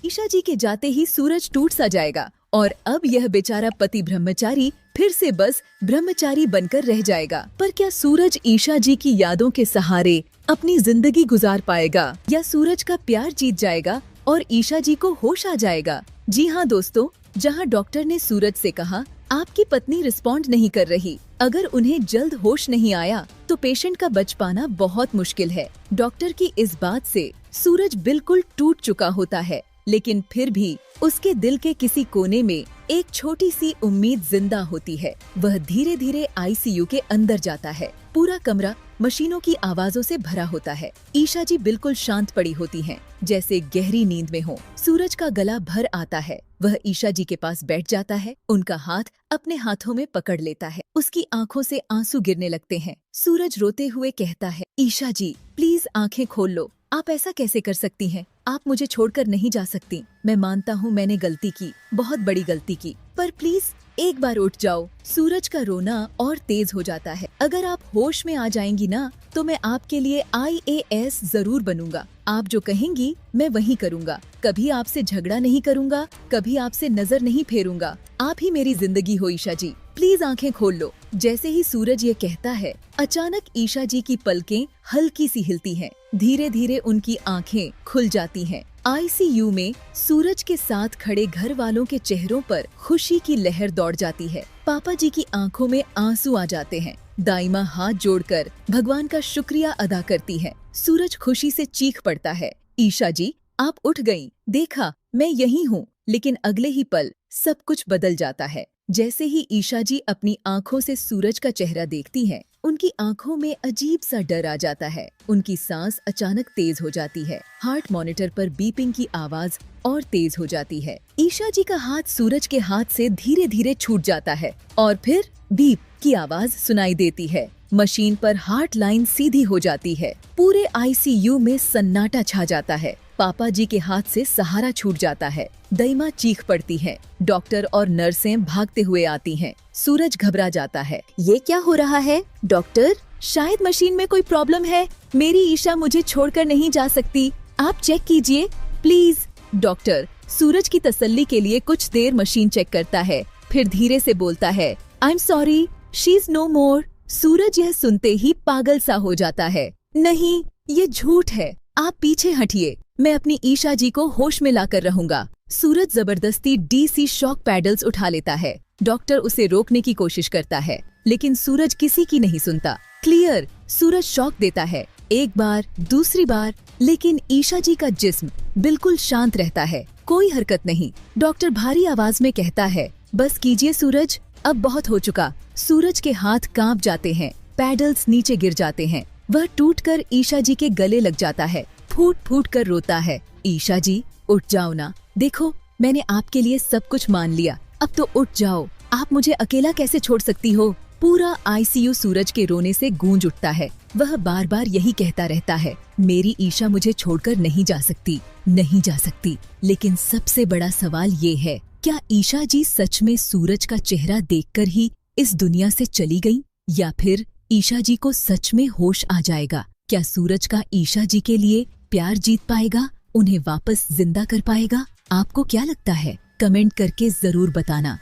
ईशा जी के जाते ही सूरज टूट सा जाएगा और अब यह बेचारा पति ब्रह्मचारी फिर से बस ब्रह्मचारी बनकर रह जाएगा। पर क्या सूरज ईशा जी की यादों के सहारे अपनी जिंदगी गुजार पाएगा या सूरज का प्यार जीत जाएगा और ईशा जी को होश आ जाएगा? जी हाँ दोस्तों, जहाँ डॉक्टर ने सूरज से कहा आपकी पत्नी रिस्पॉन्ड नहीं कर रही, अगर उन्हें जल्द होश नहीं आया तो पेशेंट का बच पाना बहुत मुश्किल है। डॉक्टर की इस बात से सूरज बिल्कुल टूट चुका होता है, लेकिन फिर भी उसके दिल के किसी कोने में एक छोटी सी उम्मीद जिंदा होती है। वह धीरे धीरे आईसीयू के अंदर जाता है। पूरा कमरा मशीनों की आवाजों से भरा होता है। ईशा जी बिल्कुल शांत पड़ी होती हैं, जैसे गहरी नींद में हो। सूरज का गला भर आता है। वह ईशा जी के पास बैठ जाता है, उनका हाथ अपने हाथों में पकड़ लेता है। उसकी आंखों से आंसू गिरने लगते हैं। सूरज रोते हुए कहता है, ईशा जी प्लीज आंखें खोल लो। आप ऐसा कैसे कर सकती हैं? आप मुझे छोड़कर नहीं जा सकती। मैं मानता हूँ मैंने गलती की, बहुत बड़ी गलती की, पर प्लीज एक बार उठ जाओ। सूरज का रोना और तेज हो जाता है। अगर आप होश में आ जाएंगी ना तो मैं आपके लिए IAS जरूर बनूंगा। आप जो कहेंगी मैं वही करूंगा। कभी आपसे झगड़ा नहीं करूंगा, कभी आपसे नजर नहीं फेरूंगा। आप ही मेरी जिंदगी हो ईशा जी, प्लीज आंखें खोल लो। जैसे ही सूरज ये कहता है, अचानक ईशा जी की पलकें हल्की सी हिलती हैं। धीरे धीरे उनकी आंखें खुल जाती हैं। आईसीयू में सूरज के साथ खड़े घर वालों के चेहरों पर खुशी की लहर दौड़ जाती है। पापा जी की आंखों में आंसू आ जाते हैं। दाइमा हाथ जोड़कर भगवान का शुक्रिया अदा करती है। सूरज खुशी से चीख पड़ता है, ईशा जी आप उठ गईं। देखा मैं यही हूँ। लेकिन अगले ही पल सब कुछ बदल जाता है। जैसे ही ईशा जी अपनी आंखों से सूरज का चेहरा देखती हैं, उनकी आंखों में अजीब सा डर आ जाता है। उनकी सांस अचानक तेज हो जाती है। हार्ट मॉनिटर पर बीपिंग की आवाज और तेज हो जाती है। ईशा जी का हाथ सूरज के हाथ से धीरे धीरे छूट जाता है और फिर बीप की आवाज सुनाई देती है। मशीन पर हार्ट लाइन सीधी हो जाती है। पूरे आईसीयू में सन्नाटा छा जाता है। पापा जी के हाथ से सहारा छूट जाता है। दईमा चीख पड़ती है। डॉक्टर और नर्सें भागते हुए आती हैं। सूरज घबरा जाता है। ये क्या हो रहा है डॉक्टर? शायद मशीन में कोई प्रॉब्लम है। मेरी ईशा मुझे छोड़कर नहीं जा सकती। आप चेक कीजिए प्लीज। डॉक्टर सूरज की तसल्ली के लिए कुछ देर मशीन चेक करता है, फिर धीरे से बोलता है, I am sorry, she is no more. Suraj यह सुनते ही पागल सा हो जाता है। नहीं, ये झूठ है। आप पीछे हटिए, मैं अपनी ईशा जी को होश में लाकर रहूंगा। सूरज जबरदस्ती DC शॉक पैडल्स उठा लेता है। डॉक्टर उसे रोकने की कोशिश करता है, लेकिन सूरज किसी की नहीं सुनता। क्लियर, सूरज शॉक देता है, एक बार, दूसरी बार, लेकिन ईशा जी का जिस्म बिल्कुल शांत रहता है। कोई हरकत नहीं। डॉक्टर भारी आवाज में कहता है, बस कीजिए सूरज, अब बहुत हो चुका। सूरज के हाथ कांप जाते हैं। पैडल्स नीचे गिर जाते हैं। वह टूटकर ईशा जी के गले लग जाता है। फूट फूट कर रोता है, ईशा जी उठ जाओ ना। देखो मैंने आपके लिए सब कुछ मान लिया, अब तो उठ जाओ। आप मुझे अकेला कैसे छोड़ सकती हो? पूरा आईसीयू सूरज के रोने से गूंज उठता है। वह बार बार यही कहता रहता है, मेरी ईशा मुझे छोड़कर नहीं जा सकती, नहीं जा सकती। लेकिन सबसे बड़ा सवाल ये है, क्या ईशा जी सच में सूरज का चेहरा देखकर ही इस दुनिया से चली गई, या फिर ईशा जी को सच में होश आ जाएगा? क्या सूरज का ईशा जी के लिए प्यार जीत पाएगा, उन्हें वापस जिंदा कर पाएगा? आपको क्या लगता है? कमेंट करके जरूर बताना।